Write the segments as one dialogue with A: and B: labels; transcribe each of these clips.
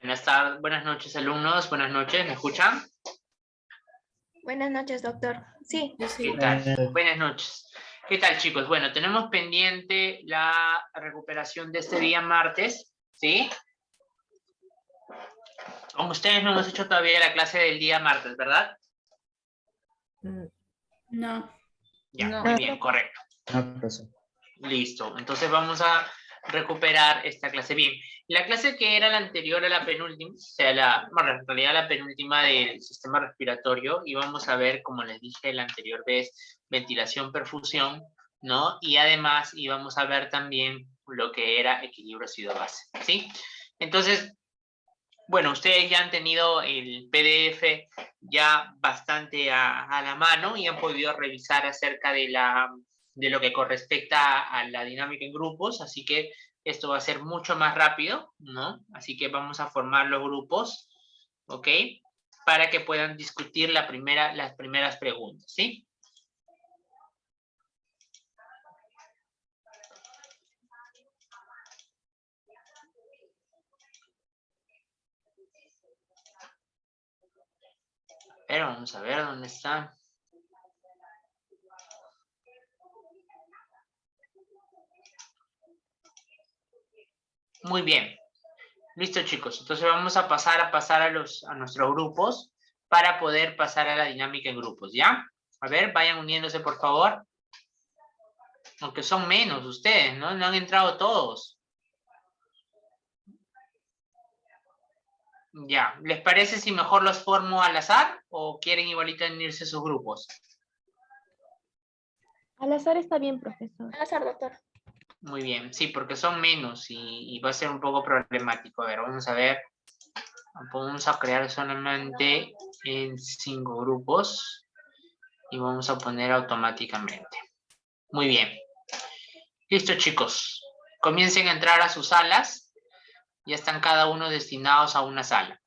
A: Buenas tardes, buenas noches, alumnos. Buenas noches, ¿me escuchan?
B: Buenas noches, doctor. Sí,
A: ¿Qué tal? Buenas noches. ¿Qué tal, chicos? Bueno, tenemos pendiente la recuperación de este día martes, ¿sí? Como ustedes no hemos hecho todavía la clase del día martes, ¿verdad?
C: No.
A: Ya,
C: No.
A: muy bien, correcto.
D: No, profesor.
A: Listo. Entonces vamos a recuperar esta clase. Bien, la clase que era la anterior a la penúltima, o sea, bueno, en realidad la penúltima del sistema respiratorio, y vamos a ver, como les dije la anterior vez, ventilación, perfusión, ¿no? Y además íbamos a ver también lo que era equilibrio ácido-base, ¿sí? Entonces, bueno, ustedes ya han tenido el PDF ya bastante a la mano y han podido revisar acerca de lo que correspecta a la dinámica en grupos, así que esto va a ser mucho más rápido, ¿no? Así que vamos a formar los grupos, ¿ok? Para que puedan discutir las primeras preguntas, ¿sí? Pero vamos a ver dónde está. Muy bien. Listo, chicos. Entonces vamos a pasar a nuestros grupos para poder pasar a la dinámica en grupos, ¿ya? A ver, vayan uniéndose, por favor. Aunque son menos ustedes, ¿no? No han entrado todos. Ya. ¿Les parece si mejor los formo al azar o quieren igualito unirse a sus grupos?
B: al azar está bien, profesor.
C: Al azar, doctor.
A: Muy bien. Sí, porque son menos y va a ser un poco problemático. A ver, vamos a ver. Vamos a crear solamente en 5 grupos y vamos a poner automáticamente. Muy bien. Listo, chicos. Comiencen a entrar a sus salas. Ya están cada uno destinados a una sala.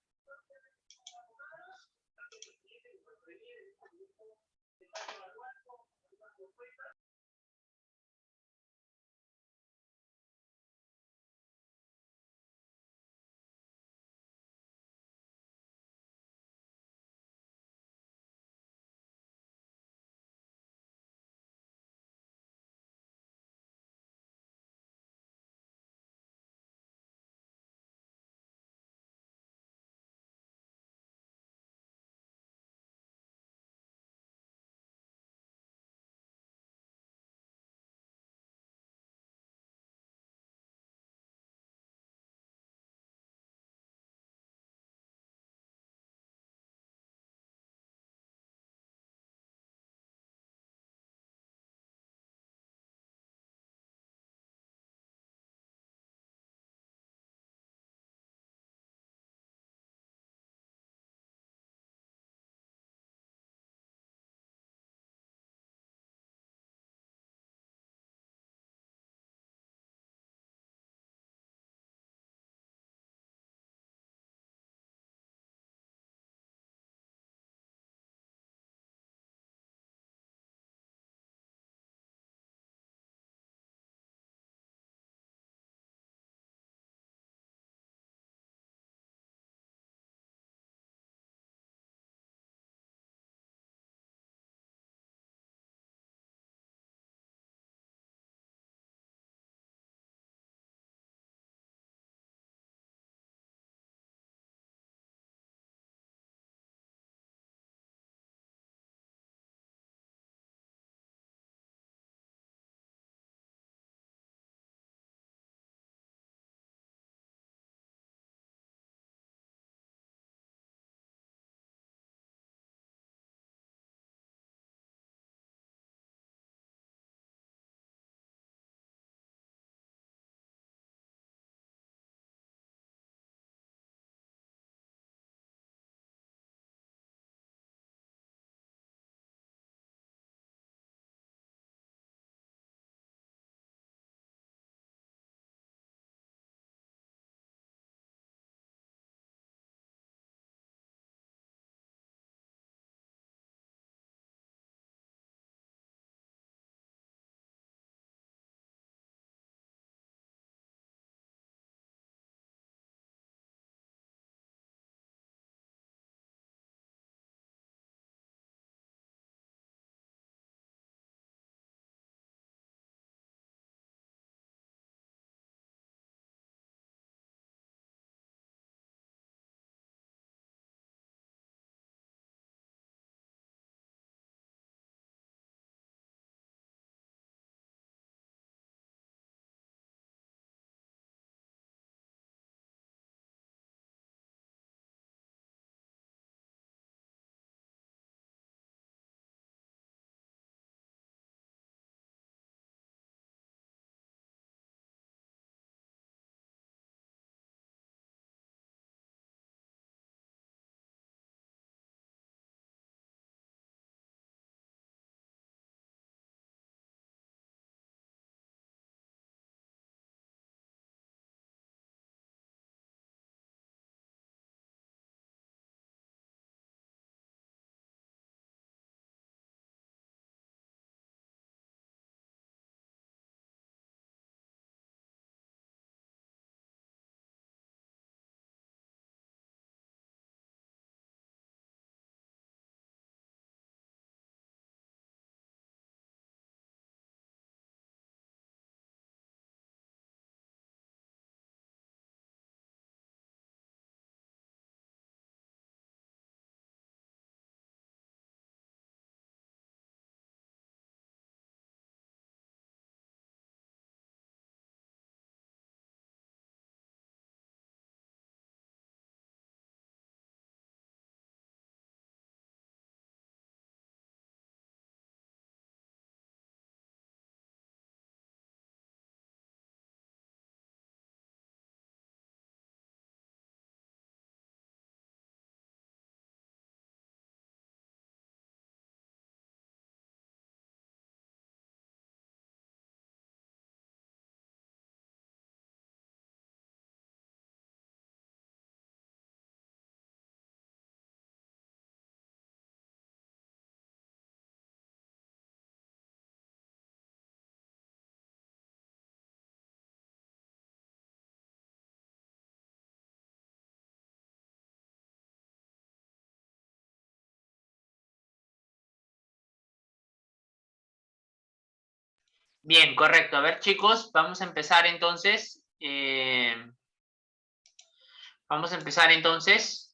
A: Bien, correcto. A ver, chicos, vamos a empezar entonces.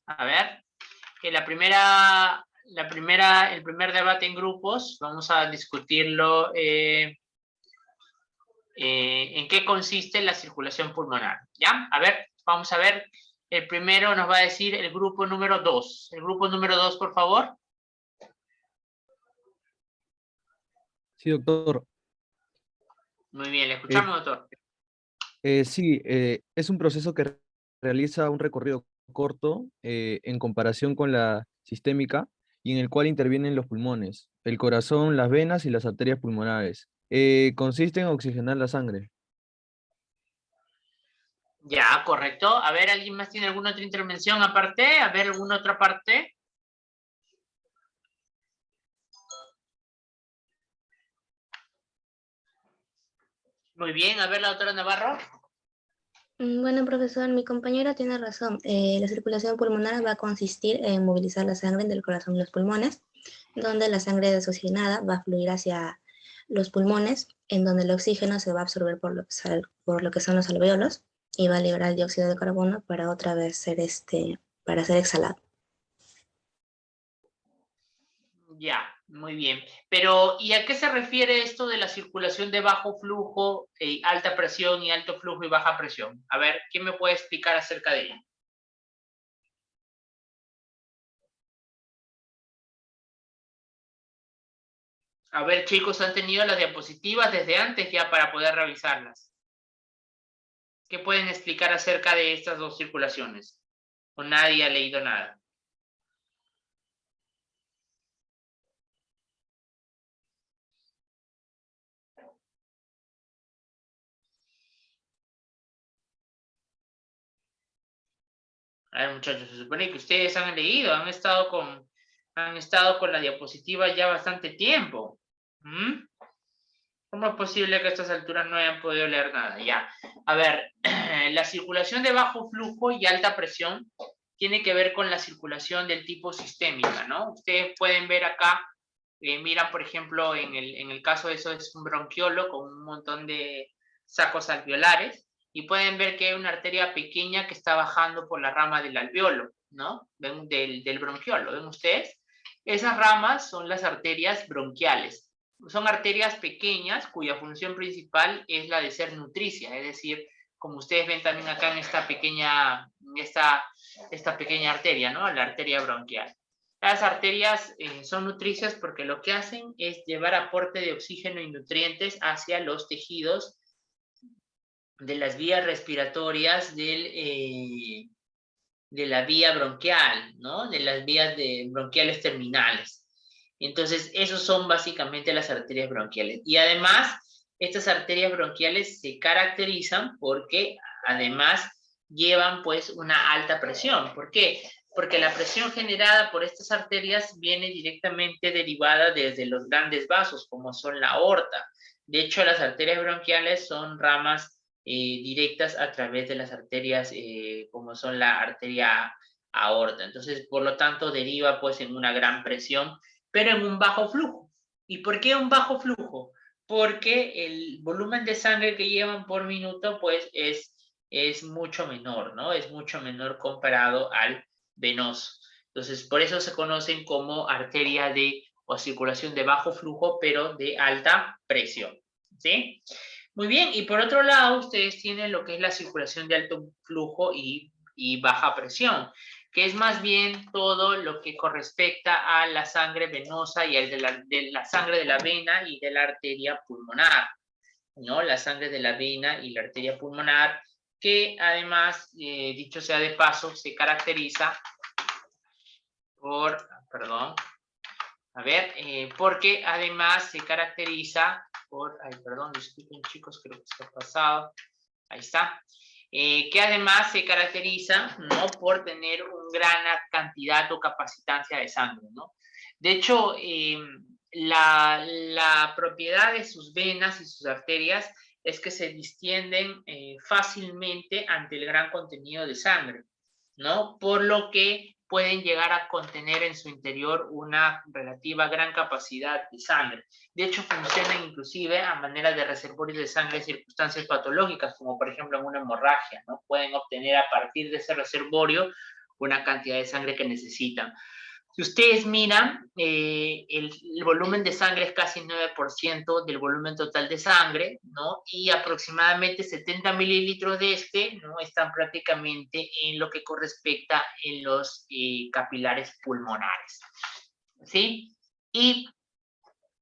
A: A ver, que el primer debate en grupos, vamos a discutirlo. ¿En qué consiste la circulación pulmonar? ¿Ya? A ver, vamos a ver. El primero nos va a decir el grupo número 2. El grupo número 2, por favor.
C: Sí, doctor.
A: Muy bien, le escuchamos, doctor.
C: Sí, es un proceso que realiza un recorrido corto en comparación con la sistémica y en el cual intervienen los pulmones, el corazón, las venas y las arterias pulmonares. Consiste en oxigenar la sangre.
A: Ya, correcto. A ver, ¿alguien más tiene alguna otra intervención aparte? A ver, ¿alguna otra parte? Muy bien, a ver, la doctora Navarro.
D: Bueno, profesor, mi compañera tiene razón. La circulación pulmonar va a consistir en movilizar la sangre del corazón y los pulmones, donde la sangre desoxigenada va a fluir hacia los pulmones, en donde el oxígeno se va a absorber por lo que son los alvéolos y va a liberar el dióxido de carbono para otra vez para ser exhalado.
A: Ya, muy bien. Pero, ¿y a qué se refiere esto de la circulación de bajo flujo, alta presión y alto flujo y baja presión? A ver, ¿quién me puede explicar acerca de ello? A ver, chicos, ¿han tenido las diapositivas desde antes ya para poder revisarlas? ¿Qué pueden explicar acerca de estas dos circulaciones? ¿O nadie ha leído nada? A ver, muchachos, se supone que ustedes han leído, han estado con la diapositiva ya bastante tiempo. ¿Mm? ¿Cómo es posible que a estas alturas no hayan podido leer nada? Ya. A ver, la circulación de bajo flujo y alta presión tiene que ver con la circulación del tipo sistémica, ¿no? Ustedes pueden ver acá, mira, por ejemplo, en el caso de eso es un bronquiolo con un montón de sacos alveolares, y pueden ver que hay una arteria pequeña que está bajando por la rama del alveolo, ¿no? ¿Ven? Del bronquiolo, ¿ven ustedes? Esas ramas son las arterias bronquiales. Son arterias pequeñas cuya función principal es la de ser nutricia, es decir, como ustedes ven también acá en esta pequeña arteria, ¿no? La arteria bronquial. Las arterias son nutricias porque lo que hacen es llevar aporte de oxígeno y nutrientes hacia los tejidos de las vías respiratorias de la vía bronquial, ¿no? De las vías bronquiales terminales. Entonces, esos son básicamente las arterias bronquiales. Y además, estas arterias bronquiales se caracterizan porque además llevan pues una alta presión. ¿Por qué? Porque la presión generada por estas arterias viene directamente derivada desde los grandes vasos, como son la aorta. De hecho, las arterias bronquiales son ramas directas a través de las arterias como son la arteria aorta. Entonces, por lo tanto, deriva pues en una gran presión, pero en un bajo flujo. ¿Y por qué un bajo flujo? Porque el volumen de sangre que llevan por minuto pues es mucho menor, ¿no? Es mucho menor comparado al venoso. Entonces, por eso se conocen como arteria o circulación de bajo flujo, pero de alta presión, ¿sí? Muy bien, y por otro lado, ustedes tienen lo que es la circulación de alto flujo y baja presión, que es más bien todo lo que correspecta a la sangre venosa y el de la sangre de la vena y de la arteria pulmonar, ¿no? La sangre de la vena y la arteria pulmonar, que además, dicho sea de paso, se caracteriza porque además se caracteriza disculpen chicos, creo que se ha pasado, ahí está, que además se caracteriza, ¿no? Por tener una gran cantidad o capacitancia de sangre, ¿no? De hecho, la propiedad de sus venas y sus arterias es que se distienden fácilmente ante el gran contenido de sangre, ¿no? Por lo que pueden llegar a contener en su interior una relativa gran capacidad de sangre. De hecho, funcionan inclusive a manera de reservorios de sangre en circunstancias patológicas, como por ejemplo en una hemorragia, ¿no? Pueden obtener a partir de ese reservorio una cantidad de sangre que necesitan. Si ustedes miran, el volumen de sangre es casi 9% del volumen total de sangre, ¿no? Y aproximadamente 70 mililitros de este, ¿no? Están prácticamente en lo que correspecta en los capilares pulmonares, ¿sí? Y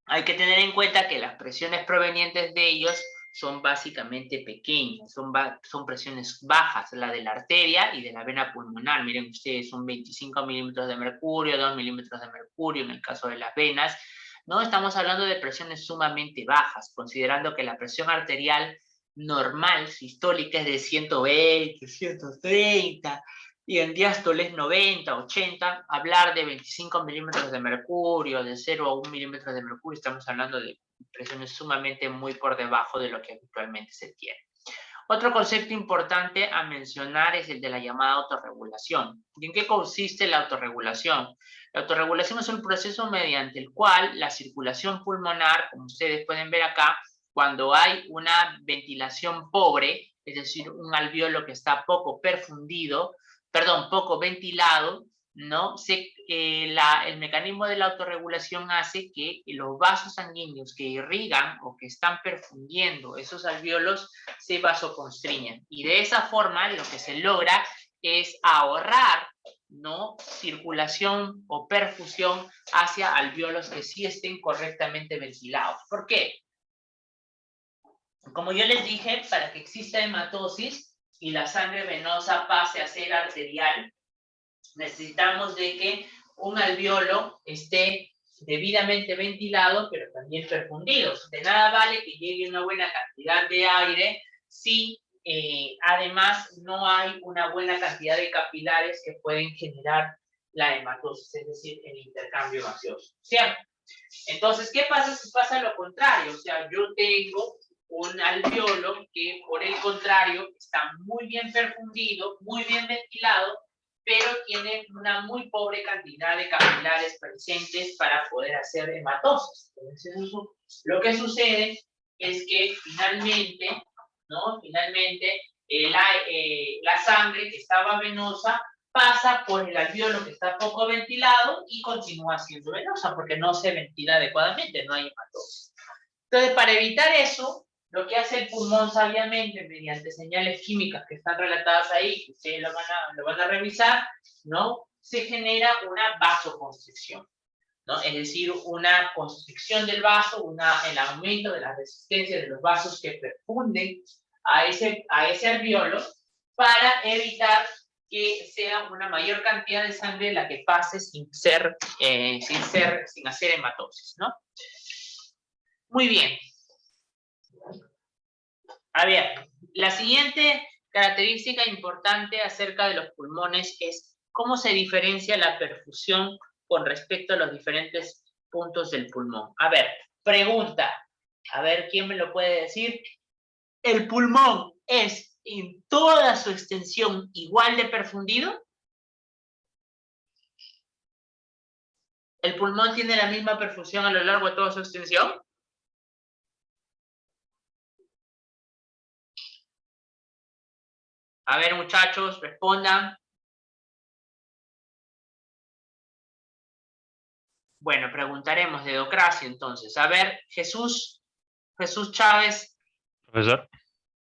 A: hay que tener en cuenta que las presiones provenientes de ellos son básicamente pequeñas, son presiones bajas, la de la arteria y de la vena pulmonar. Miren ustedes, son 25 milímetros de mercurio, 2 milímetros de mercurio en el caso de las venas. No estamos hablando de presiones sumamente bajas, considerando que la presión arterial normal, sistólica, es de 120, 130, y en diástole es 90, 80, hablar de 25 milímetros de mercurio, de 0 a 1 milímetro de mercurio, estamos hablando de presiones sumamente muy por debajo de lo que habitualmente se tiene. Otro concepto importante a mencionar es el de la llamada autorregulación. ¿Y en qué consiste la autorregulación? La autorregulación es un proceso mediante el cual la circulación pulmonar, como ustedes pueden ver acá, cuando hay una ventilación pobre, es decir, un alveolo que está poco perfundido, poco ventilado, ¿no? El mecanismo de la autorregulación hace que los vasos sanguíneos que irrigan o que están perfundiendo esos alvéolos se vasoconstriñan. Y de esa forma lo que se logra es ahorrar, ¿no? Circulación o perfusión hacia alvéolos que sí estén correctamente ventilados. ¿Por qué? Como yo les dije, para que exista hematosis y la sangre venosa pase a ser arterial, necesitamos de que un alvéolo esté debidamente ventilado, pero también perfundido. De nada vale que llegue una buena cantidad de aire si además no hay una buena cantidad de capilares que pueden generar la hematosis, es decir, el intercambio gaseoso, ¿cierto? Entonces, ¿qué pasa si pasa lo contrario? O sea, yo tengo un alvéolo que, por el contrario, está muy bien perfundido, muy bien ventilado, pero tiene una muy pobre cantidad de capilares presentes para poder hacer hematosis. Entonces, lo que sucede es que finalmente, ¿no? Finalmente, la sangre que estaba venosa pasa por el alvéolo que está poco ventilado y continúa siendo venosa porque no se ventila adecuadamente, no hay hematosis. Entonces, para evitar eso, lo que hace el pulmón sabiamente, mediante señales químicas que están relatadas ahí, que ustedes lo van a revisar, ¿no? Se genera una vasoconstricción, ¿no? Es decir, una constricción del vaso, el aumento de la resistencia de los vasos que perfunden a ese alvéolo para evitar que sea una mayor cantidad de sangre la que pase sin hacer hematosis, ¿no? Muy bien. A ver, la siguiente característica importante acerca de los pulmones es cómo se diferencia la perfusión con respecto a los diferentes puntos del pulmón. A ver, pregunta. A ver, ¿quién me lo puede decir? ¿El pulmón es en toda su extensión igual de perfundido? ¿El pulmón tiene la misma perfusión a lo largo de toda su extensión? A ver, muchachos, respondan. Bueno, preguntaremos de Docracia entonces. A ver, Jesús Chávez.
E: Profesor.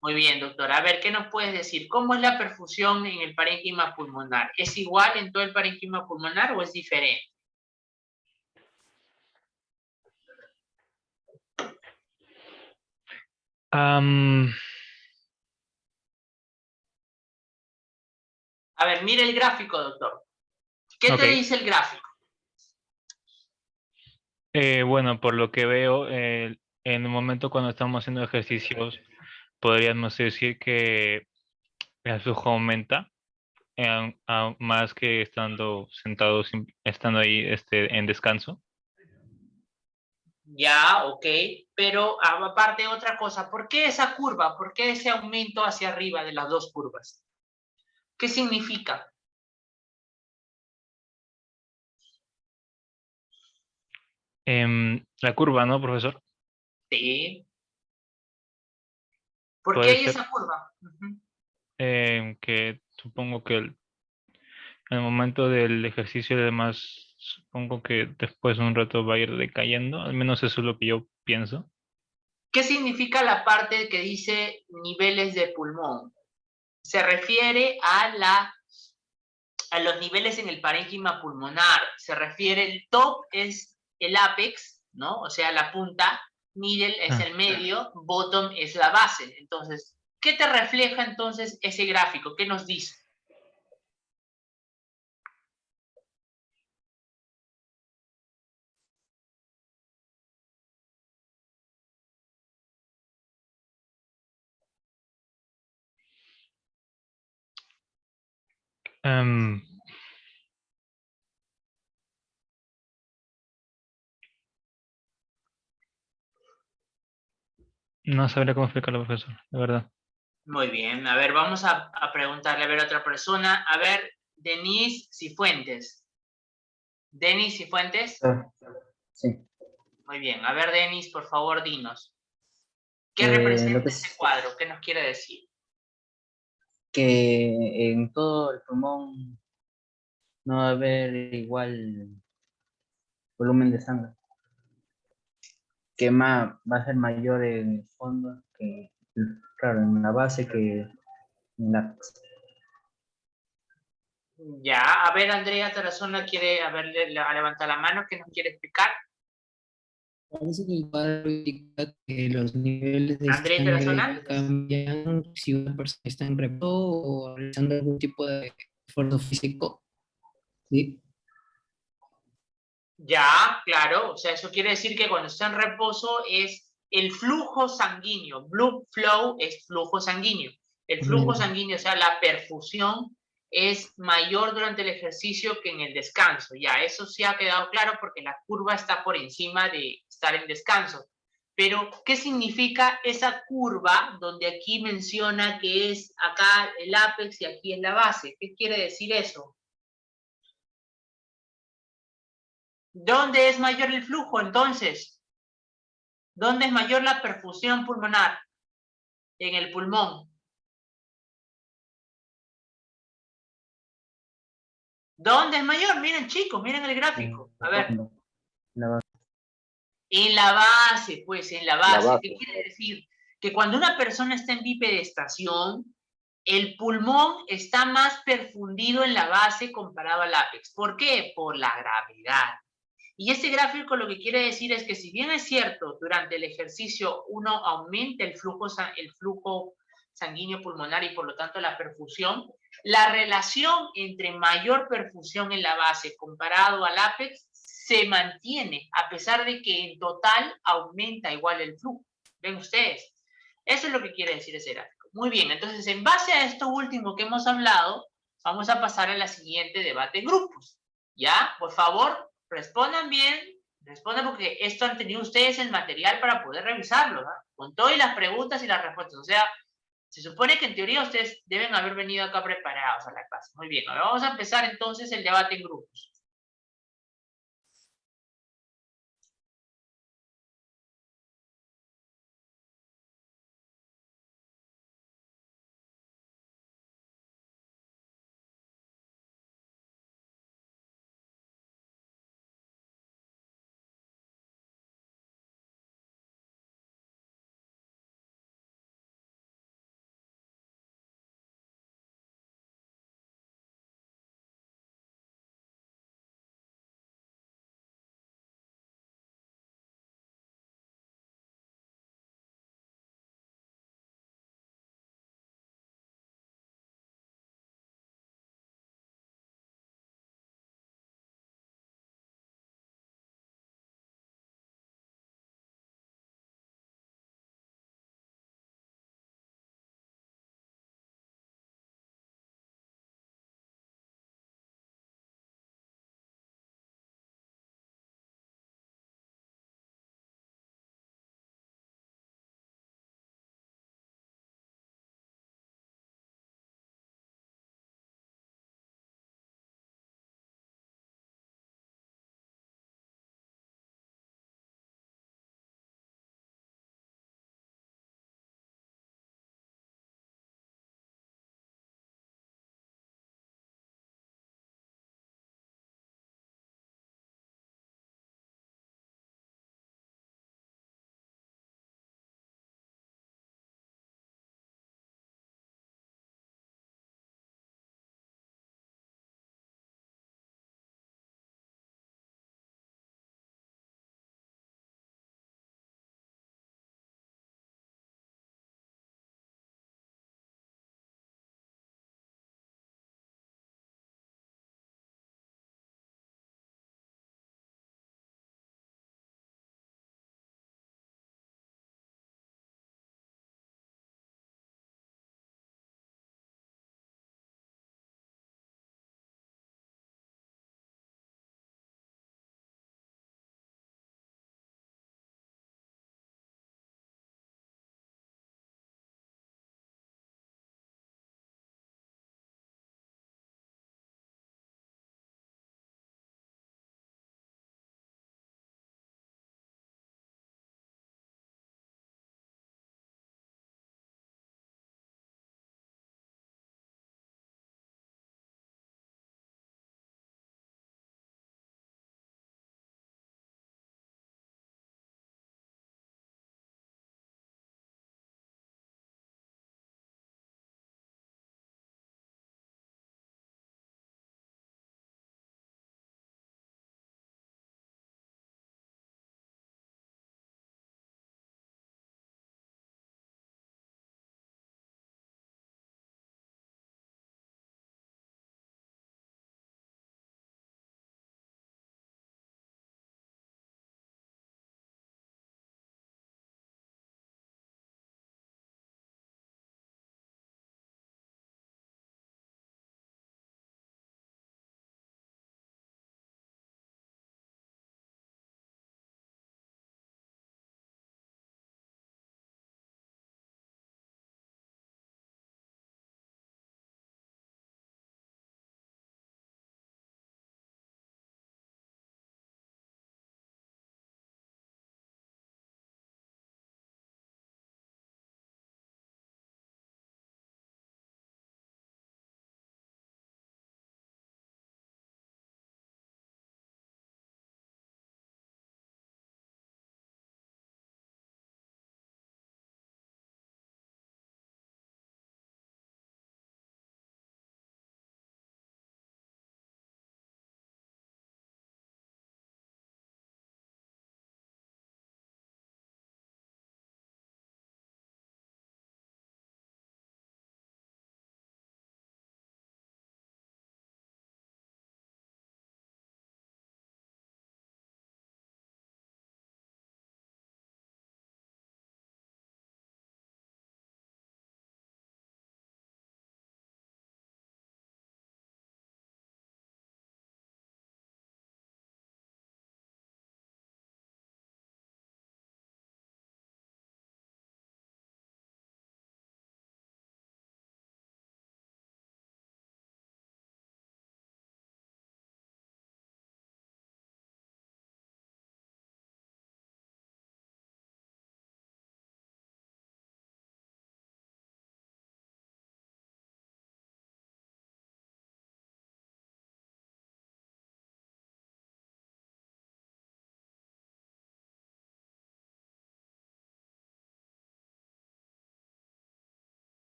A: Muy bien, doctor. A ver, ¿qué nos puedes decir? ¿Cómo es la perfusión en el parénquima pulmonar? ¿Es igual en todo el parénquima pulmonar o es diferente? A ver, mire el gráfico, doctor. ¿Qué te dice el gráfico?
E: Bueno, por lo que veo, en el momento cuando estamos haciendo ejercicios, podríamos decir que el flujo aumenta, más que estando sentados, estando ahí en descanso.
A: Ya, ok, pero aparte otra cosa, ¿por qué esa curva? ¿Por qué ese aumento hacia arriba de las dos curvas? ¿Qué significa?
E: La curva, ¿no, profesor?
A: Sí. ¿Por qué
E: Puede
A: hay
E: ser
A: esa curva? Ujú.
E: que supongo que en el momento del ejercicio y demás, supongo que después de un rato va a ir decayendo, al menos eso es lo que yo pienso.
A: ¿Qué significa la parte que dice niveles de pulmón? Se refiere a los niveles en el parénquima pulmonar. Se refiere, el top es el apex, ¿no? O sea, la punta, middle es
E: Ah,
A: el medio, bottom es la base. Entonces, ¿qué te refleja entonces ese gráfico? ¿Qué nos dice?
E: em, no sabría cómo explicarlo, profesor, de verdad.
A: Muy bien, a ver, vamos a preguntarle a ver a otra persona. A ver, Denise Cifuentes. Denis Cifuentes.
F: Ah, sí.
A: Muy bien, a ver, Denis, por favor, dinos. ¿Qué
F: Lo
A: representa
F: que
A: ese
F: es
A: cuadro? ¿Qué nos quiere decir?
F: que en todo el pulmón no va a haber igual volumen de sangre, que va a ser mayor en el fondo que, claro, en la base que en la...
A: Ya, a ver, Andrea Tarazona quiere a levantar la mano, ¿qué nos quiere explicar?
G: Parece que el cuadro indica que los niveles de
A: Andrea Tarazona.
G: sangre cambian si una persona está en reposo o realizando algún tipo de esfuerzo físico. ¿Sí?
A: Ya, claro, o sea, eso quiere decir que cuando está en reposo es el flujo sanguíneo. Blood flow es flujo sanguíneo. El flujo
G: Correcto.
A: sanguíneo, o sea, la perfusión es mayor durante el ejercicio que en el descanso. Ya, eso sí ha quedado claro porque la curva está por encima de estar en descanso. Pero, ¿qué significa esa curva donde aquí menciona que es acá el ápex y aquí es la base? ¿Qué quiere decir eso? ¿Dónde es mayor el flujo entonces? ¿Dónde es mayor la perfusión pulmonar? En el pulmón. ¿Dónde es mayor? Miren, chicos, miren el gráfico. A ver.
F: la base.
A: En la base, pues, en la
H: La
A: base. ¿Qué
H: base.
A: quiere decir? Que cuando una persona está en bipedestación, el pulmón está más perfundido en la base comparado al ápex. ¿Por qué? Por la gravedad. Y este gráfico lo que quiere decir es que si bien es cierto, durante el ejercicio uno aumenta el flujo sanguíneo pulmonar y por lo tanto la perfusión, la relación entre mayor perfusión en la base comparado al ápex se mantiene a pesar de que en total aumenta igual el flujo. ¿Ven ustedes? Eso es lo que quiere decir ese gráfico. Muy bien, entonces en base a esto último que hemos hablado, vamos a pasar a la siguiente debate en grupos. ¿Ya? Por favor, respondan bien, respondan porque esto han tenido ustedes el material para poder revisarlo, ¿no? Con todas las preguntas y las respuestas. O sea, se supone que en teoría ustedes deben haber venido acá preparados a la clase. Muy bien, ahora vamos a empezar entonces el debate en grupos.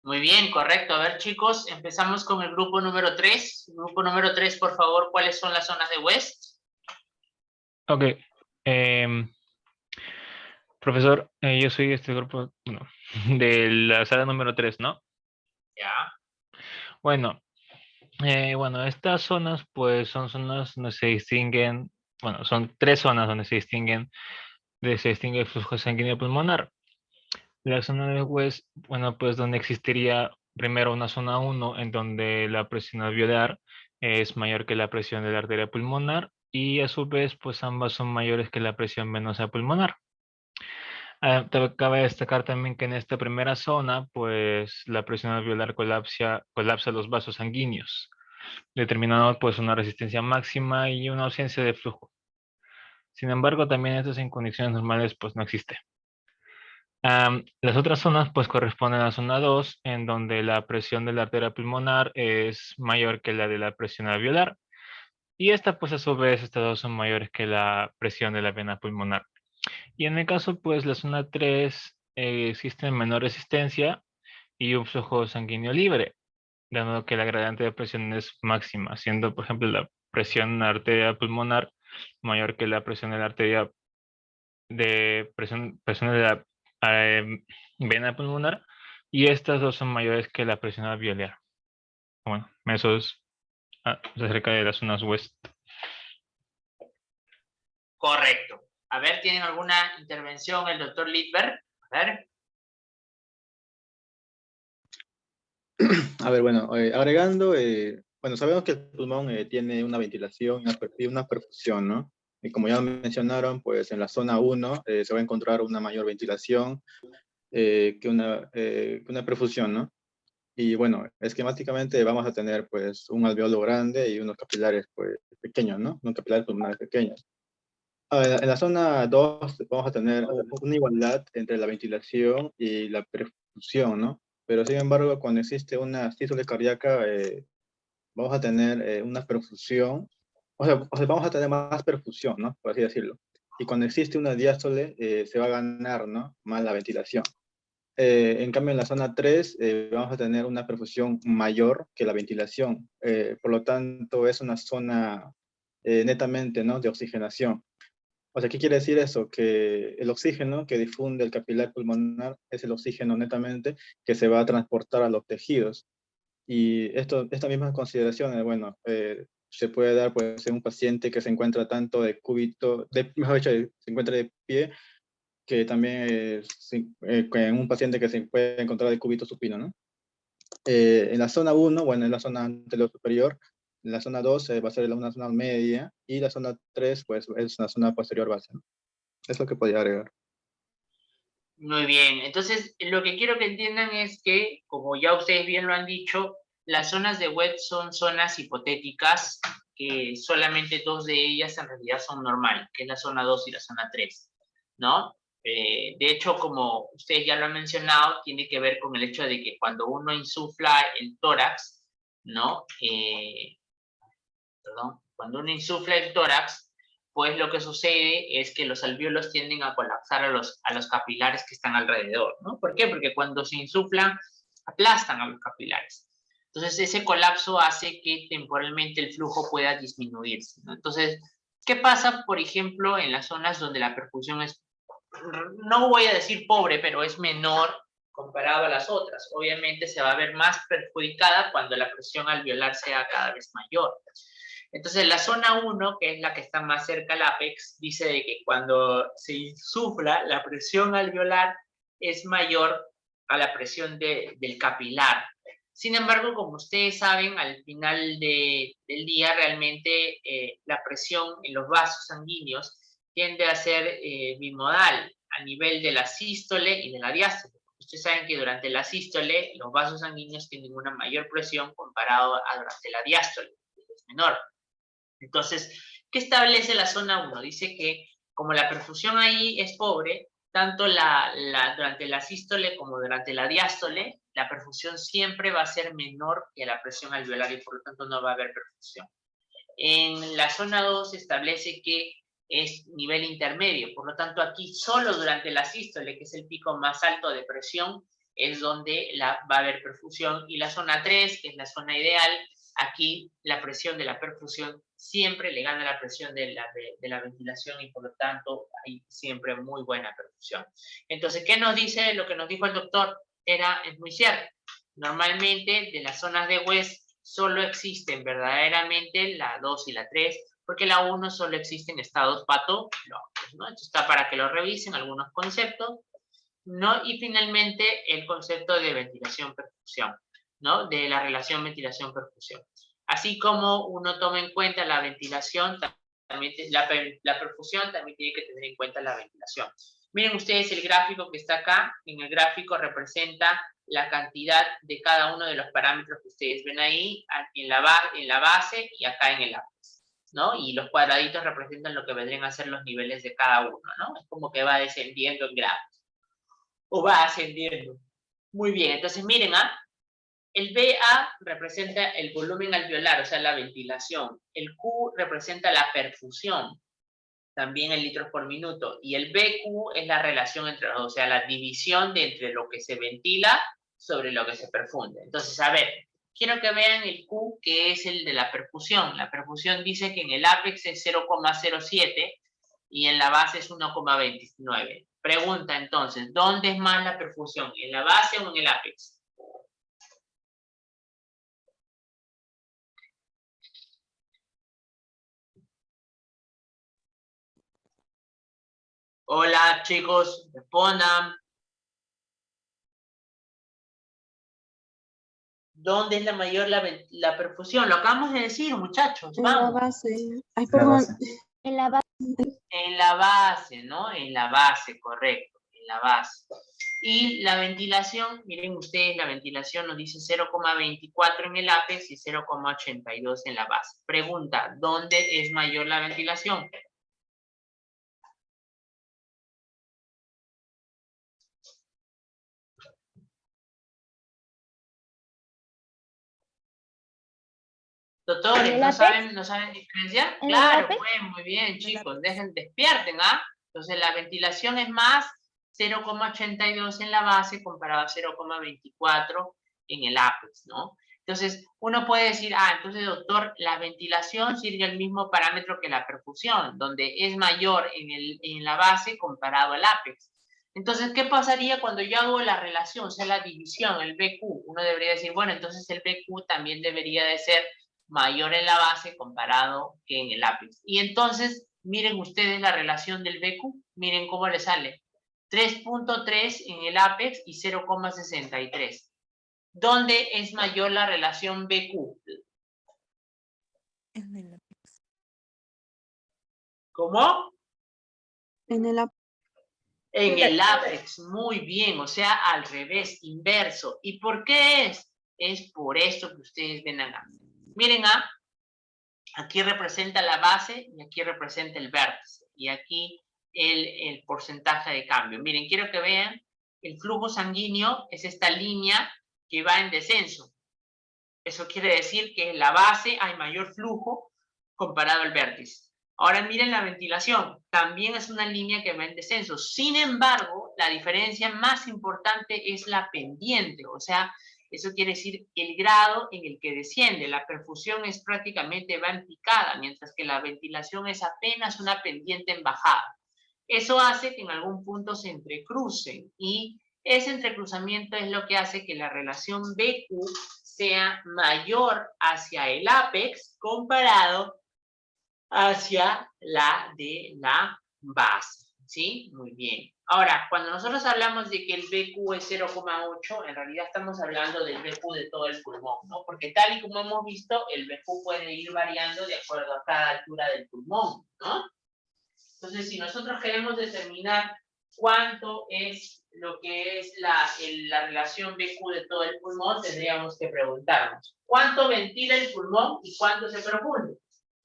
A: Muy bien, correcto. A ver, chicos, empezamos con el grupo número 3. Grupo número 3, por favor, ¿cuáles son las zonas de West?
E: Ok. Profesor, yo soy este grupo, no, de la sala número 3, ¿no?
A: Ya.
E: Bueno, bueno, estas zonas pues son zonas donde se distinguen, bueno, son 3 zonas donde se distingue el flujo sanguíneo pulmonar. La zona de West, bueno, pues donde existiría primero una zona 1 en donde la presión alveolar es mayor que la presión de la arteria pulmonar y a su vez pues ambas son mayores que la presión venosa pulmonar. Cabe destacar también que en esta primera zona pues la presión alveolar colapsa los vasos sanguíneos, determinando pues una resistencia máxima y una ausencia de flujo. Sin embargo, también esto en condiciones normales pues no existe. Las otras zonas pues corresponden a la zona 2, en donde la presión de la arteria pulmonar es mayor que la de la presión alveolar. Y esta pues a su vez, estas dos son mayores que la presión de la vena pulmonar. Y en el caso pues la zona 3 existe menor resistencia y un flujo sanguíneo libre, dado que la gradiente de presión es máxima, siendo por ejemplo la presión en la arteria pulmonar mayor que la presión de la arteria presión de la vena pulmonar, y estas dos son mayores que la presión alveolar. Bueno, eso es acerca de las zonas West.
A: Correcto. A ver, ¿tienen alguna intervención el doctor Lidberg? A ver.
H: A ver, bueno, agregando, bueno, sabemos que el pulmón tiene una ventilación y una perfusión, ¿no? Y como ya mencionaron, pues en la zona 1 se va a encontrar una mayor ventilación que una perfusión, ¿no? Y bueno, esquemáticamente vamos a tener pues un alveolo grande y unos capilares pues pequeños, ¿no? Unos capilares pulmonares pequeños. En la zona 2 vamos a tener una igualdad entre la ventilación y la perfusión, ¿no? Pero sin embargo, cuando existe una sístole cardíaca, vamos a tener una perfusión, o sea, vamos a tener más perfusión, ¿no? Por así decirlo. Y cuando existe una diástole, se va a ganar, ¿no? Más la ventilación. En cambio, en la zona 3 vamos a tener una perfusión mayor que la ventilación. Por lo tanto, es una zona netamente, ¿no? De oxigenación. O sea, ¿qué quiere decir eso? Que el oxígeno que difunde el capilar pulmonar es el oxígeno netamente que se va a transportar a los tejidos. Y estas mismas consideraciones, bueno, se puede dar pues, en un paciente que se encuentra tanto de cúbito, mejor dicho, se encuentra de pie, que también en un paciente que se puede encontrar de cúbito supino, ¿no? En la zona 1, bueno, en la zona anterior superior, en la zona 2 va a ser una zona media, y la zona 3, pues, es una zona posterior base, ¿no? Es lo que podía agregar.
A: Muy bien. Entonces, lo que quiero que entiendan es que, como ya ustedes bien lo han dicho, las zonas de West son zonas hipotéticas, que solamente 2 de ellas en realidad son normales, que es la zona 2 y la zona 3, ¿no? De hecho, como ustedes ya lo han mencionado, tiene que ver con el hecho de que cuando uno insufla el tórax, ¿no? Cuando uno insufla el tórax, pues lo que sucede es que los alvéolos tienden a colapsar a los capilares que están alrededor, ¿no? ¿Por qué? Porque cuando se insuflan, aplastan a los capilares. Entonces, ese colapso hace que temporalmente el flujo pueda disminuirse, ¿no? Entonces, ¿qué pasa, por ejemplo, en las zonas donde la perfusión es, no voy a decir pobre, pero es menor comparado a las otras? Obviamente se va a ver más perjudicada cuando la presión alveolar sea cada vez mayor. Entonces, la zona 1, que es la que está más cerca al ápex, dice de que cuando se insufla, la presión alveolar es mayor a la presión del capilar. Sin embargo, como ustedes saben, al final del día, realmente la presión en los vasos sanguíneos tiende a ser bimodal a nivel de la sístole y de la diástole. Ustedes saben que durante la sístole, los vasos sanguíneos tienen una mayor presión comparado a durante la diástole, que es menor. Entonces, ¿qué establece la zona 1? Dice que como la perfusión ahí es pobre, tanto durante la sístole como durante la diástole, la perfusión siempre va a ser menor que la presión alveolar y por lo tanto no va a haber perfusión. En la zona 2 se establece que es nivel intermedio, por lo tanto aquí solo durante la sístole, que es el pico más alto de presión, es donde va a haber perfusión, y la zona 3, que es la zona ideal, aquí la presión de la perfusión siempre le gana la presión de la ventilación, y por lo tanto hay siempre muy buena perfusión. Entonces, ¿qué nos dice? Lo que nos dijo el doctor es muy cierto. Normalmente de las zonas de West solo existen verdaderamente la 2 y la 3, porque la 1 solo existe en estados patológicos, ¿no? Esto está para que lo revisen, algunos conceptos, ¿no? Y finalmente el concepto de ventilación-perfusión, ¿no? De la relación ventilación-perfusión. Así como uno toma en cuenta la ventilación, también la perfusión también tiene que tener en cuenta la ventilación. Miren ustedes el gráfico que está acá. En el gráfico representa la cantidad de cada uno de los parámetros que ustedes ven ahí, en la base y acá en el ápice, ¿no? Y los cuadraditos representan lo que vendrían a ser los niveles de cada uno, ¿no? Es como que va descendiendo en grados. O va ascendiendo. Muy bien, entonces miren, el BA representa el volumen alveolar, o sea, la ventilación. El Q representa la perfusión, también en litros por minuto. Y el BQ es la relación entre los dos, o sea, la división de entre lo que se ventila sobre lo que se perfunde. Entonces, a ver, quiero que vean el Q, que es el de la perfusión. La perfusión dice que en el ápex es 0,07 y en la base es 1,29. Pregunta entonces, ¿dónde es más la perfusión? ¿En la base o en el ápex? Hola, chicos, respondan. ¿Dónde es la mayor la perfusión? Lo acabamos de decir, muchachos.
B: En
A: Vamos.
B: la base. Ay,
F: La
B: perdón.
F: base.
B: En la base.
A: En la base, ¿no? En la base, correcto. En la base. Y la ventilación, miren ustedes, la ventilación nos dice 0,24 en el ápex y 0,82 en la base. Pregunta, ¿dónde es mayor la ventilación? Doctores, ¿no saben diferenciar? Claro, pues, muy bien, chicos, despierten, ¿ah? Entonces, la ventilación es más 0,82 en la base comparado a 0,24 en el ápex, ¿no? Entonces, uno puede decir, entonces, doctor, la ventilación sigue el mismo parámetro que la perfusión, donde es mayor en la base comparado al ápex. Entonces, ¿qué pasaría cuando yo hago la relación, o sea, la división, el BQ? Uno debería decir, bueno, entonces el BQ también debería de ser mayor en la base comparado que en el ápice. Y entonces, miren ustedes la relación del BQ, miren cómo le sale. 3.3 en el ápex y 0,63. ¿Dónde es mayor la relación BQ?
I: En el ápex.
A: ¿Cómo?
B: En el ápex.
A: En el ápex, muy bien, o sea, al revés, inverso. ¿Y por qué es? Es por esto que ustedes ven acá. Miren, aquí representa la base y aquí representa el vértice. Y aquí el porcentaje de cambio. Miren, quiero que vean, el flujo sanguíneo es esta línea que va en descenso. Eso quiere decir que en la base hay mayor flujo comparado al vértice. Ahora miren la ventilación, también es una línea que va en descenso. Sin embargo, la diferencia más importante es la pendiente, o sea, eso quiere decir el grado en el que desciende. La perfusión es prácticamente va en picada, mientras que la ventilación es apenas una pendiente en bajada. Eso hace que en algún punto se entrecrucen y ese entrecruzamiento es lo que hace que la relación BQ sea mayor hacia el ápex comparado hacia la de la base, ¿sí? Muy bien. Ahora, cuando nosotros hablamos de que el BQ es 0,8, en realidad estamos hablando del BQ de todo el pulmón, ¿no? Porque tal y como hemos visto, el BQ puede ir variando de acuerdo a cada altura del pulmón, ¿no? Entonces, si nosotros queremos determinar cuánto es lo que es la relación BQ de todo el pulmón, tendríamos que preguntarnos, ¿cuánto ventila el pulmón y cuánto se perfunde?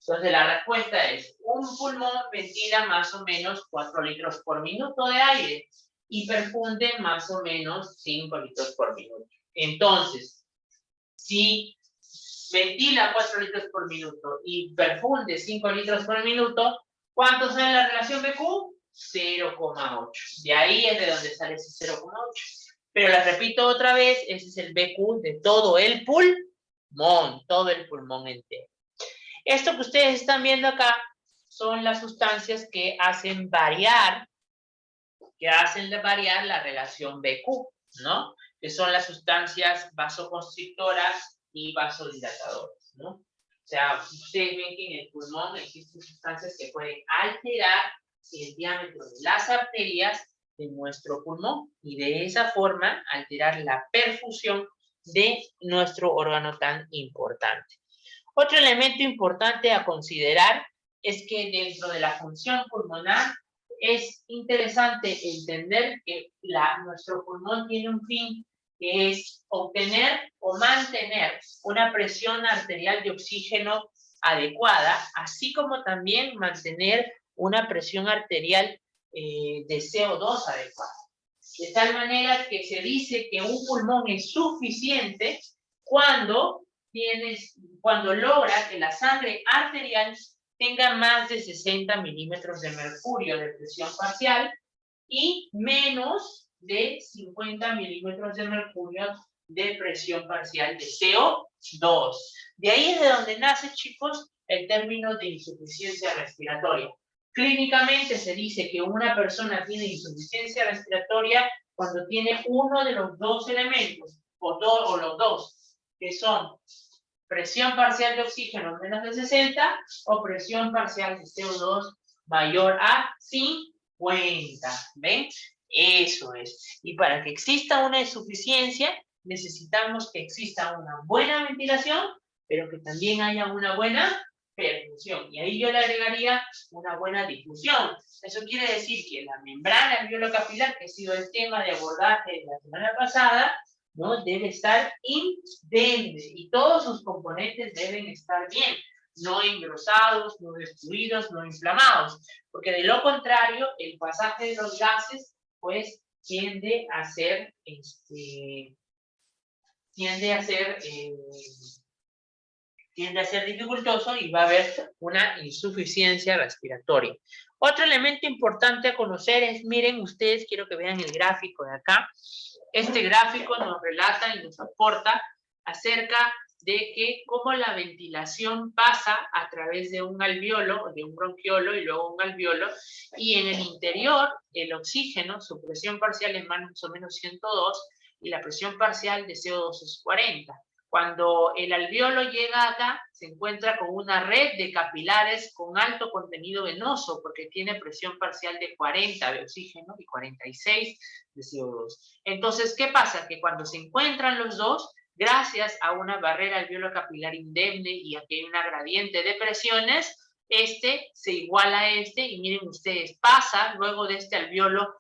A: Entonces, la respuesta es, un pulmón ventila más o menos 4 litros por minuto de aire y perfunde más o menos 5 litros por minuto. Entonces, si ventila 4 litros por minuto y perfunde 5 litros por minuto, ¿cuánto sale la relación BQ? 0,8. De ahí es de donde sale ese 0,8. Pero les repito otra vez, ese es el BQ de todo el pulmón entero. Esto que ustedes están viendo acá son las sustancias que hacen variar la relación BQ, ¿no? Que son las sustancias vasoconstrictoras y vasodilatadoras, ¿no? O sea, ustedes ven que en el pulmón existen sustancias que pueden alterar el diámetro de las arterias de nuestro pulmón y de esa forma alterar la perfusión de nuestro órgano tan importante. Otro elemento importante a considerar es que dentro de la función pulmonar es interesante entender que nuestro pulmón tiene un fin que es obtener o mantener una presión arterial de oxígeno adecuada, así como también mantener una presión arterial de CO2 adecuada. De tal manera que se dice que un pulmón es suficiente cuando logra que la sangre arterial tenga más de 60 milímetros de mercurio de presión parcial y menos de 50 milímetros de mercurio de presión parcial de CO2. De ahí es de donde nace, chicos, el término de insuficiencia respiratoria. Clínicamente se dice que una persona tiene insuficiencia respiratoria cuando tiene uno de los dos elementos, o los dos, que son presión parcial de oxígeno menos de 60 o presión parcial de CO2 mayor a 50. ¿Ven? Eso es. Y para que exista una insuficiencia, necesitamos que exista una buena ventilación, pero que también haya una buena perfusión. Y ahí yo le agregaría una buena difusión. Eso quiere decir que la membrana alveolo-capilar, que ha sido el tema de abordaje de la semana pasada, ¿no? Debe estar indemne y todos sus componentes deben estar bien, no engrosados, no destruidos, no inflamados, porque de lo contrario el pasaje de los gases pues tiende a ser dificultoso y va a haber una insuficiencia respiratoria. Otro elemento importante a conocer es, miren ustedes, quiero que vean el gráfico de acá. Este gráfico nos relata y nos aporta acerca de que cómo la ventilación pasa a través de un alveolo, de un bronquiolo y luego un alveolo, y en el interior el oxígeno, su presión parcial es más o menos 102 y la presión parcial de CO2 es 40. Cuando el alveolo llega acá, se encuentra con una red de capilares con alto contenido venoso, porque tiene presión parcial de 40 de oxígeno y 46 de CO2. Entonces, ¿qué pasa? Que cuando se encuentran los dos, gracias a una barrera alveolo-capilar indemne y a que hay una gradiente de presiones, este se iguala a este, y miren ustedes, pasa luego de este alveolo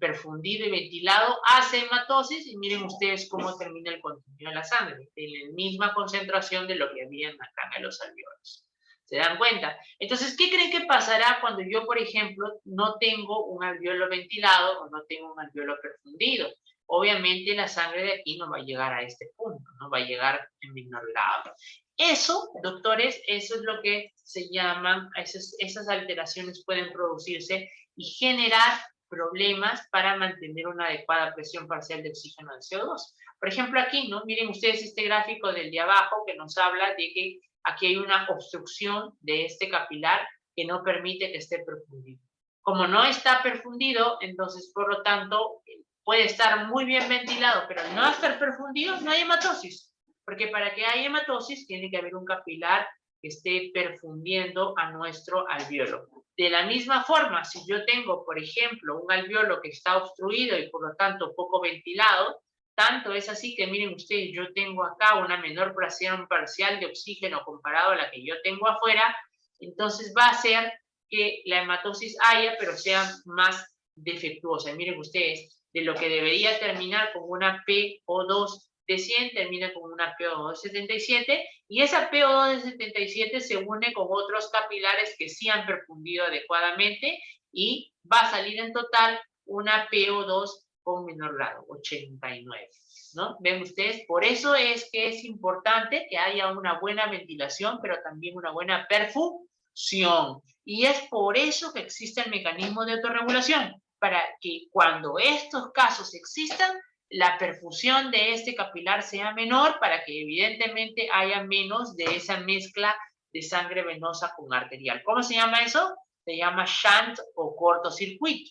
A: perfundido y ventilado, hace hematosis, y miren ustedes cómo termina el contenido de la sangre, en la misma concentración de lo que había en la cama de los alveolos. ¿Se dan cuenta? Entonces, ¿qué creen que pasará cuando yo, por ejemplo, no tengo un alveolo ventilado o no tengo un alveolo perfundido? Obviamente la sangre de aquí no va a llegar a este punto, no va a llegar en menor grado. Eso, doctores, eso es lo que se llaman, esas alteraciones pueden producirse y generar problemas para mantener una adecuada presión parcial de oxígeno de CO2. Por ejemplo, aquí, ¿no? Miren ustedes este gráfico del de abajo que nos habla de que aquí hay una obstrucción de este capilar que no permite que esté perfundido. Como no está perfundido, entonces, por lo tanto, puede estar muy bien ventilado, pero no estar perfundido, no hay hematosis. Porque para que haya hematosis tiene que haber un capilar que esté perfundiendo a nuestro alveolo. De la misma forma, si yo tengo, por ejemplo, un alveolo que está obstruido y por lo tanto poco ventilado, tanto es así que miren ustedes, yo tengo acá una menor presión parcial de oxígeno comparado a la que yo tengo afuera, entonces va a ser que la hematosis haya, pero sea más defectuosa. Miren ustedes, de lo que debería terminar con una PO2 de 100 termina con una PO2 de 77 y esa PO2 de 77 se une con otros capilares que sí han perfundido adecuadamente y va a salir en total una PO2 con menor grado, 89, ¿no? ¿Ven ustedes? Por eso es que es importante que haya una buena ventilación, pero también una buena perfusión. Y es por eso que existe el mecanismo de autorregulación. para que cuando estos casos existan, la perfusión de este capilar sea menor para que evidentemente haya menos de esa mezcla de sangre venosa con arterial. ¿Cómo se llama eso? Se llama shunt o cortocircuito.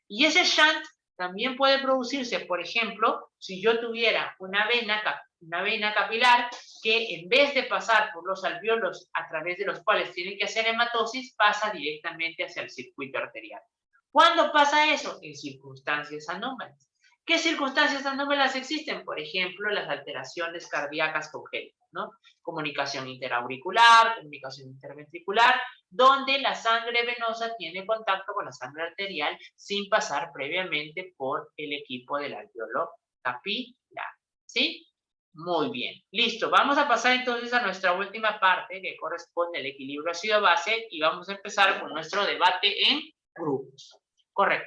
A: Y ese shunt también puede producirse, por ejemplo, si yo tuviera una vena capilar que en vez de pasar por los alvéolos a través de los cuales tienen que hacer hematosis, pasa directamente hacia el circuito arterial. ¿Cuándo pasa eso? En circunstancias anómalas. ¿Qué circunstancias anómalas existen? Por ejemplo, las alteraciones cardíacas congénitas, ¿no? Comunicación interauricular, comunicación interventricular, donde la sangre venosa tiene contacto con la sangre arterial sin pasar previamente por el equipo del alveolo capilar. ¿Sí? Muy bien. Listo. Vamos a pasar entonces a nuestra última parte que corresponde al equilibrio ácido-base y vamos a empezar con nuestro debate en grupos. Correcto.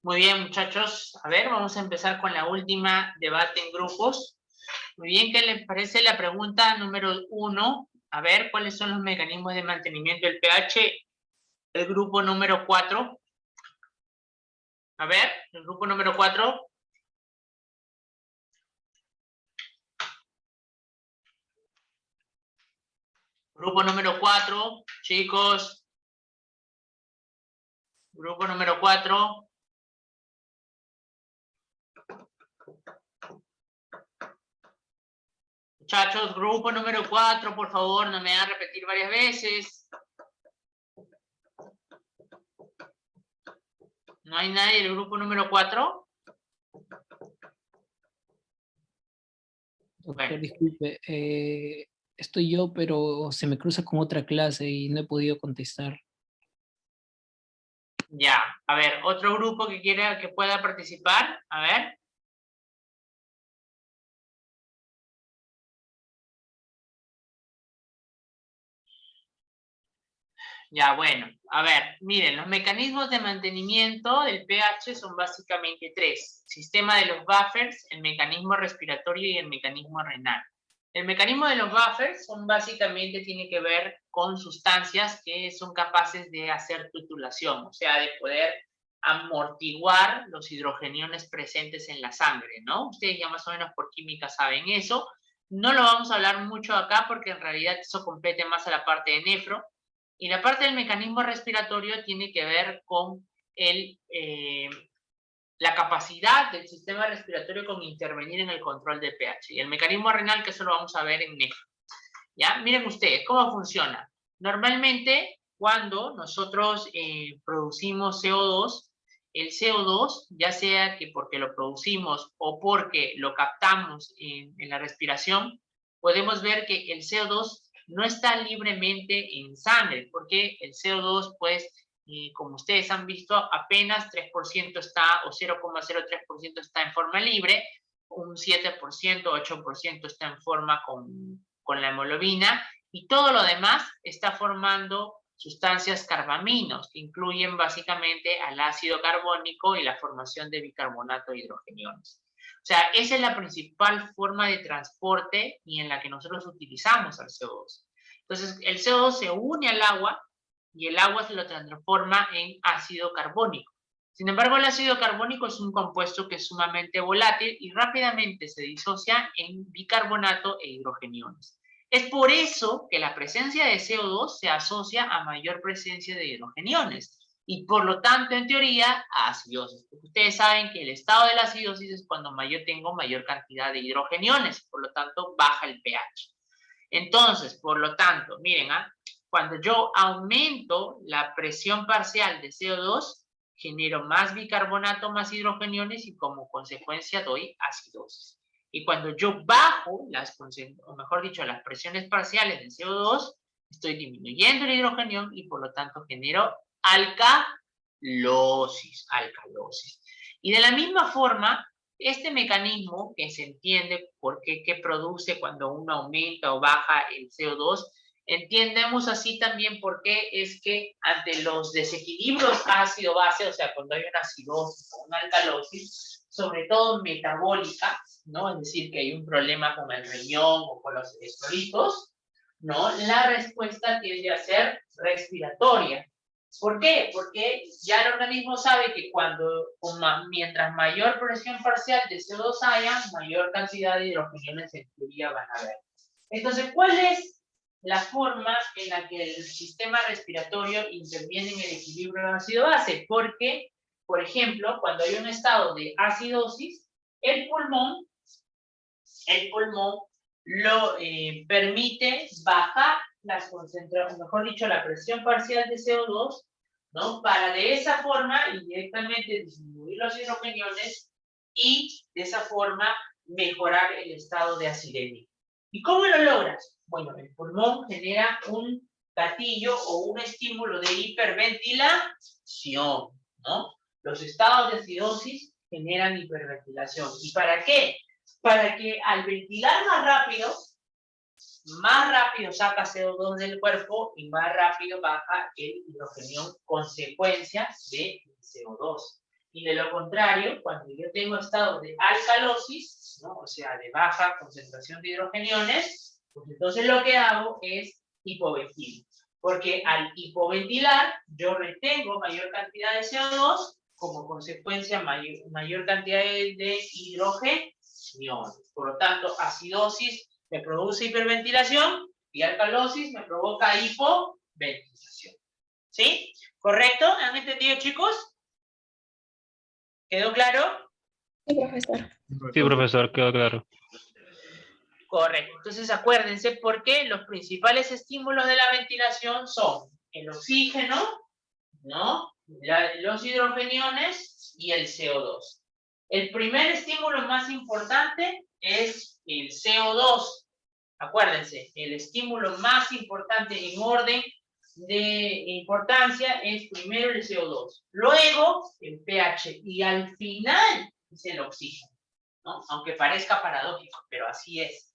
A: Muy bien, muchachos. A ver, vamos a empezar con la última debate en grupos. Muy bien, ¿qué les parece la pregunta número 1? A ver, ¿cuáles son los mecanismos de mantenimiento del pH? El grupo número 4. A ver, el grupo número 4. Grupo número 4, chicos. Grupo número 4. Muchachos, grupo número 4, por favor, no me hagan repetir varias veces. ¿No hay nadie del grupo número 4?
G: Doctor,
A: Bueno.
G: disculpe, estoy yo, pero se me cruza con otra clase y no he podido contestar.
A: Ya, a ver, otro grupo que quiera que pueda participar, a ver. Ya, bueno, a ver, miren, los mecanismos de mantenimiento del pH son básicamente 3. Sistema de los buffers, el mecanismo respiratorio y el mecanismo renal. El mecanismo de los buffers básicamente tiene que ver con sustancias que son capaces de hacer titulación, o sea, de poder amortiguar los hidrogeniones presentes en la sangre, ¿no? Ustedes ya más o menos por química saben eso. No lo vamos a hablar mucho acá porque en realidad eso compete más a la parte de nefro. Y la parte del mecanismo respiratorio tiene que ver con la capacidad del sistema respiratorio con intervenir en el control del pH. Y el mecanismo renal, que eso lo vamos a ver en nefro. ¿Ya? Miren ustedes, ¿cómo funciona? Normalmente, cuando nosotros producimos CO2, el CO2, ya sea que porque lo producimos o porque lo captamos en la respiración, podemos ver que el CO2 no está libremente en sangre, porque el CO2, pues, como ustedes han visto, apenas 3% está, o 0,03% está en forma libre, un 7%, 8% está en forma con la hemoglobina, y todo lo demás está formando sustancias carbaminos, que incluyen básicamente al ácido carbónico y la formación de bicarbonato de hidrogeniones. O sea, esa es la principal forma de transporte y en la que nosotros utilizamos el CO2. Entonces, el CO2 se une al agua y el agua se lo transforma en ácido carbónico. Sin embargo, el ácido carbónico es un compuesto que es sumamente volátil y rápidamente se disocia en bicarbonato e hidrogeniones. Es por eso que la presencia de CO2 se asocia a mayor presencia de hidrogeniones y por lo tanto, en teoría, a acidosis. Porque ustedes saben que el estado de la acidosis es cuando tengo mayor cantidad de hidrogeniones, por lo tanto, baja el pH. Entonces, por lo tanto, miren, cuando yo aumento la presión parcial de CO2, genero más bicarbonato, más hidrogeniones y como consecuencia doy acidosis. Y cuando yo bajo las presiones parciales de CO2, estoy disminuyendo el hidrogenión y por lo tanto genero alcalosis. Y de la misma forma, este mecanismo que se entiende por qué produce cuando uno aumenta o baja el CO2, entendemos así también por qué es que ante los desequilibrios ácido-base, o sea, cuando hay una acidosis o una alcalosis, sobre todo metabólica, ¿no? Es decir, que hay un problema con el riñón o con los electrolitos, ¿no? La respuesta tiende a ser respiratoria. ¿Por qué? Porque ya el organismo sabe que mientras mayor presión parcial de CO2 haya, mayor cantidad de hidrogeniones en teoría van a haber. Entonces, ¿cuál es la forma en la que el sistema respiratorio interviene en el equilibrio ácido-base? Porque, por ejemplo, cuando hay un estado de acidosis, el pulmón lo permite bajar las concentraciones, mejor dicho, la presión parcial de CO2, ¿no? Para de esa forma indirectamente disminuir los hidrogeniones y de esa forma mejorar el estado de acidemia. ¿Y cómo lo logras? Bueno, el pulmón genera un gatillo o un estímulo de hiperventilación, ¿no? Los estados de acidosis generan hiperventilación. ¿Y para qué? Para que al ventilar más rápido saca CO2 del cuerpo y más rápido baja el hidrogenión consecuencia del CO2. Y de lo contrario, cuando yo tengo estado de alcalosis, ¿no? O sea, de baja concentración de hidrogeniones, pues entonces lo que hago es hipoventilo. Porque al hipoventilar, yo retengo mayor cantidad de CO2, como consecuencia mayor cantidad de hidrogeniones. Por lo tanto, acidosis me produce hiperventilación y alcalosis me provoca hipoventilación. ¿Sí? ¿Correcto? ¿Han entendido, chicos? ¿Quedó claro?
E: Sí, profesor, quedó claro.
A: Correcto. Entonces acuérdense porque los principales estímulos de la ventilación son el oxígeno, ¿no? Los hidrogeniones y el CO2. El primer estímulo más importante es el CO2. Acuérdense, el estímulo más importante en orden de importancia es primero el CO2, luego el pH y al final es el oxígeno, ¿no? Aunque parezca paradójico, pero así es,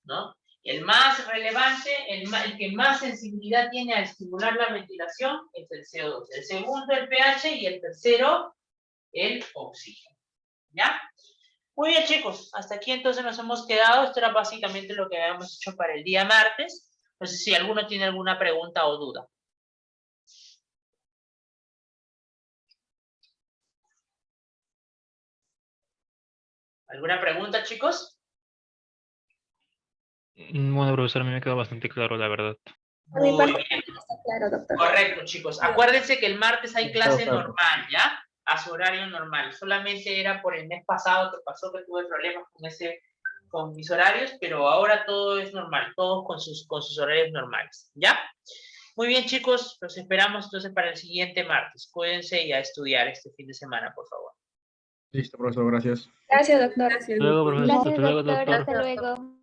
A: ¿no? El más relevante, el que más sensibilidad tiene a estimular la ventilación es el CO2, el segundo el pH y el tercero el oxígeno, ¿ya? Muy bien, chicos, hasta aquí entonces nos hemos quedado. Esto era básicamente lo que habíamos hecho para el día martes. No sé si alguno tiene alguna pregunta o duda. ¿Alguna pregunta, chicos?
E: Bueno, profesor, a mí me quedó bastante claro, la verdad.
D: Por mi
A: Muy
D: parte,
A: bien.
D: está claro, doctor.
A: Correcto, chicos. Acuérdense que el martes hay clase
F: Claro.
A: normal, ¿ya? A su horario normal. Solamente era por el mes pasado que pasó que tuve problemas con mis horarios, pero ahora todo es normal, todos con sus horarios normales, ¿ya? Muy bien, chicos, los esperamos entonces para el siguiente martes. Cuídense y a estudiar este fin de semana, por favor.
H: Listo, profesor, gracias.
B: Gracias, doctor.
E: Hasta luego, profesor.
B: Gracias,
E: Hasta luego,
B: doctor.
E: doctor.
B: Hasta luego.